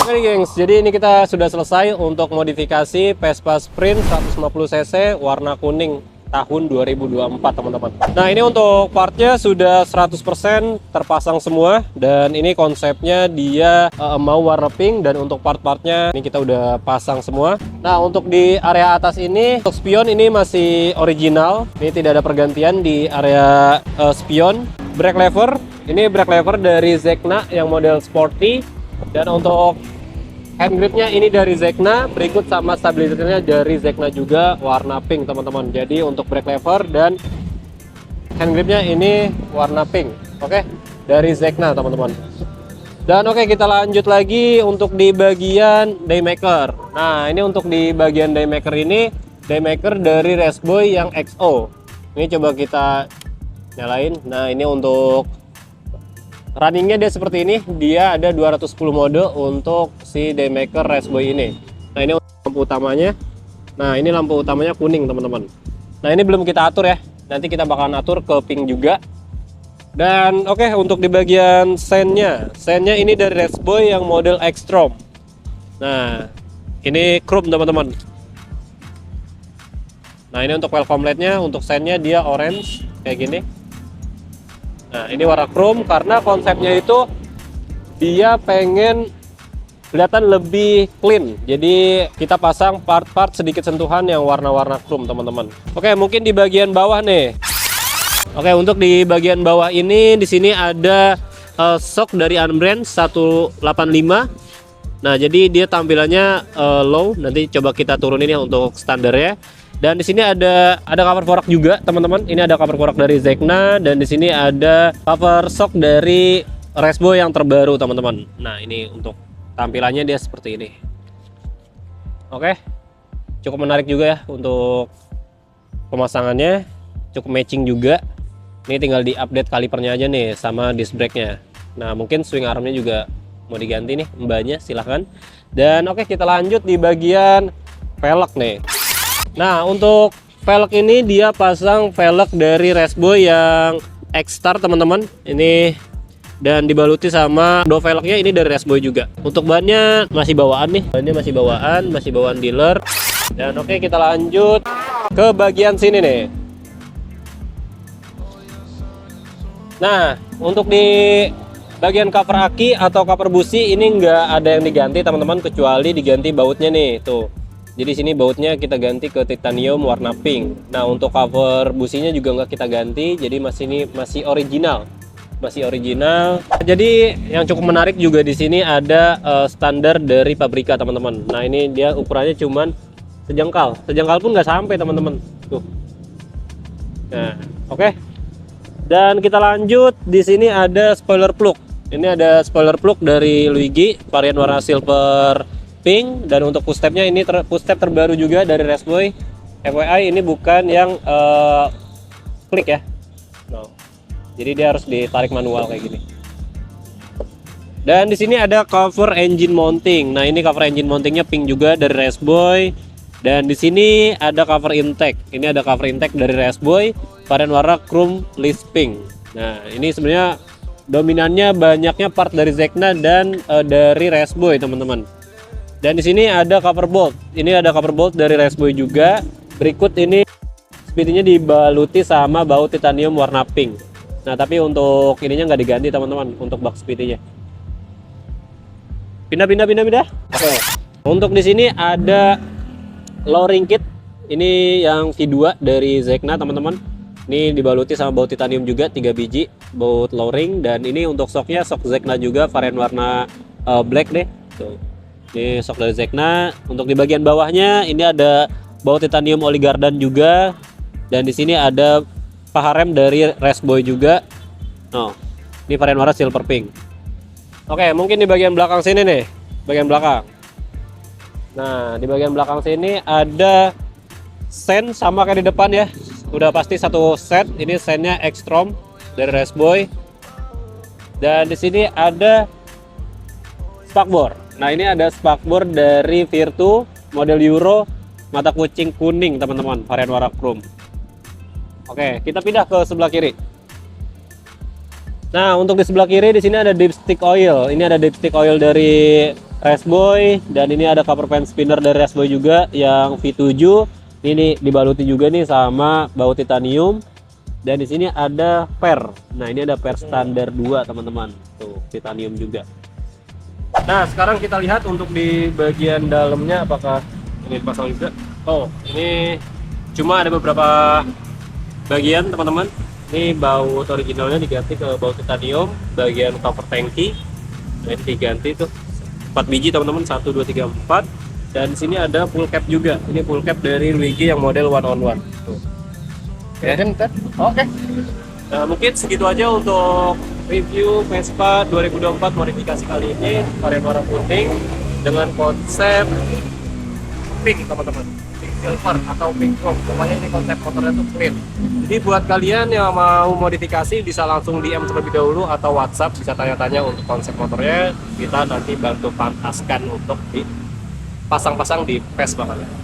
Oke nih gengs, jadi ini kita sudah selesai untuk modifikasi Vespa Sprint 150cc warna kuning tahun 2024 teman-teman. Nah ini untuk partnya sudah 100% terpasang semua, dan ini konsepnya dia mau warna pink, dan untuk part-partnya ini kita udah pasang semua. Nah untuk di area atas ini, untuk spion ini masih original, ini tidak ada pergantian di area spion. Brake lever, ini brake lever dari Zegna yang model sporty, dan untuk hand gripnya ini dari Zegna, berikut sama stabilisatornya dari Zegna juga warna pink teman-teman. Jadi untuk brake lever dan hand gripnya ini warna pink, oke, dari Zegna teman-teman. Dan oke, kita lanjut lagi untuk di bagian daymaker. Nah ini untuk di bagian daymaker ini, daymaker dari Raceboy yang XO. Ini coba kita nyalain. Nah ini untuk runningnya dia seperti ini, dia ada 210 mode untuk si daymaker Raceboy ini. Nah ini lampu utamanya. Nah ini lampu utamanya kuning teman-teman. Nah ini belum kita atur ya, nanti kita bakalan atur ke pink juga. Dan oke, untuk di bagian sennya ini dari Raceboy yang model X-Strom. Nah ini chrome teman-teman. Nah ini untuk welcome light-nya, untuk sennya dia orange kayak gini. Nah ini warna chrome karena konsepnya itu dia pengen kelihatan lebih clean, jadi kita pasang part-part sedikit sentuhan yang warna-warna chrome teman-teman. Oke, mungkin di bagian bawah nih. Oke, untuk di bagian bawah ini di sini ada shock dari Unbrand 185. Nah jadi dia tampilannya low, nanti coba kita turunin ya untuk standarnya. Dan di sini ada cover fork juga teman-teman. Ini ada cover fork dari Zegna, dan di sini ada cover shock dari Raceboy yang terbaru teman-teman. Nah ini untuk tampilannya dia seperti ini. Oke, cukup menarik juga ya untuk pemasangannya, cukup matching juga. Ini tinggal di-update kalipernya aja nih sama disc brake-nya. Nah mungkin swing armnya juga mau diganti nih mbaknya, silahkan. Dan oke, kita lanjut di bagian velg nih. Nah untuk velg ini dia pasang velg dari Raceboy yang X-Star teman-teman. Ini dan dibaluti sama do velgnya ini dari Raceboy juga. Untuk bannya masih bawaan nih, bannya masih bawaan dealer. Dan oke, kita lanjut ke bagian sini nih. Nah untuk di bagian cover aki atau cover busi ini nggak ada yang diganti teman-teman, kecuali diganti bautnya nih tuh. Jadi sini bautnya kita ganti ke titanium warna pink. Nah untuk cover businya juga nggak kita ganti, jadi masih original. Jadi yang cukup menarik juga di sini ada standar dari pabrika teman-teman. Nah ini dia ukurannya cuman sejengkal pun nggak sampai teman-teman tuh. Nah oke. Dan kita lanjut, di sini ada spoiler plug. Ini ada spoiler plug dari Luigi varian warna silver pink, dan untuk push stepnya ini push step terbaru juga dari Raceboy. FYI ini bukan yang klik ya, no. Jadi dia harus ditarik manual kayak gini. Dan di sini ada cover engine mounting. Nah ini cover engine mountingnya pink juga dari Raceboy. Dan di sini ada cover intake. Ini ada cover intake dari Raceboy varian warna chrome list pink. Nah ini sebenarnya dominannya banyaknya part dari Zegna dan dari Raceboy teman-teman. Dan di sini ada cover bolt. Ini ada cover bolt dari Raceboy juga. Berikut ini speednya dibaluti sama baut titanium warna pink. Nah tapi untuk ininya nggak diganti teman-teman, untuk bak speednya. Pindah. Oke. Untuk di sini ada lowering kit. Ini yang V2 dari Zegna teman-teman. Ini dibaluti sama baut titanium juga 3 biji baut lowering. Dan ini untuk shocknya shock Zegna juga varian warna black deh. Tuh. Ini shock dari Zegna. Untuk di bagian bawahnya ini ada baut titanium Oligardan juga, dan di sini ada paha rem dari Raceboy juga. Oh, ini varian warna silver pink. Oke, mungkin di bagian belakang sini nih, bagian belakang. Nah, di bagian belakang sini ada sen sama kayak di depan ya. Udah pasti satu set. Ini sennya X-Strom dari Raceboy. Dan di sini ada spakbor. Nah ini ada spakbor dari Virtu model Euro mata kucing kuning teman-teman, varian warna chrome. Oke, kita pindah ke sebelah kiri. Nah untuk di sebelah kiri di sini ada dipstick oil. Ini ada dipstick oil dari Raceboy, dan ini ada cover pen spinner dari Raceboy juga yang V7. Ini dibaluti juga nih sama baut titanium. Dan di sini ada per. Nah, ini ada per standar 2, teman-teman. Tuh, titanium juga. Nah, sekarang kita lihat untuk di bagian dalamnya apakah ini dipasang juga. Oh, ini cuma ada beberapa bagian, teman-teman. Ini baut originalnya diganti ke baut titanium, bagian cover tangki. Nah, ini diganti tuh 4 biji, teman-teman. 1 2 3 4. Dan di sini ada full cap juga. Ini full cap dari Luigi yang model one on one. Tuh. Oke. Nah, mungkin segitu aja untuk review Vespa 2024 modifikasi kali ini, varian warna kuning dengan konsep pink, teman-teman. Pink silver atau pink chrome. Pokoknya ini konsep motornya tuh clean. Jadi buat kalian yang mau modifikasi bisa langsung DM terlebih dahulu atau WhatsApp, bisa tanya-tanya untuk konsep motornya. Kita nanti bantu pantaskan untuk dipasang-pasang di Vespa kalian.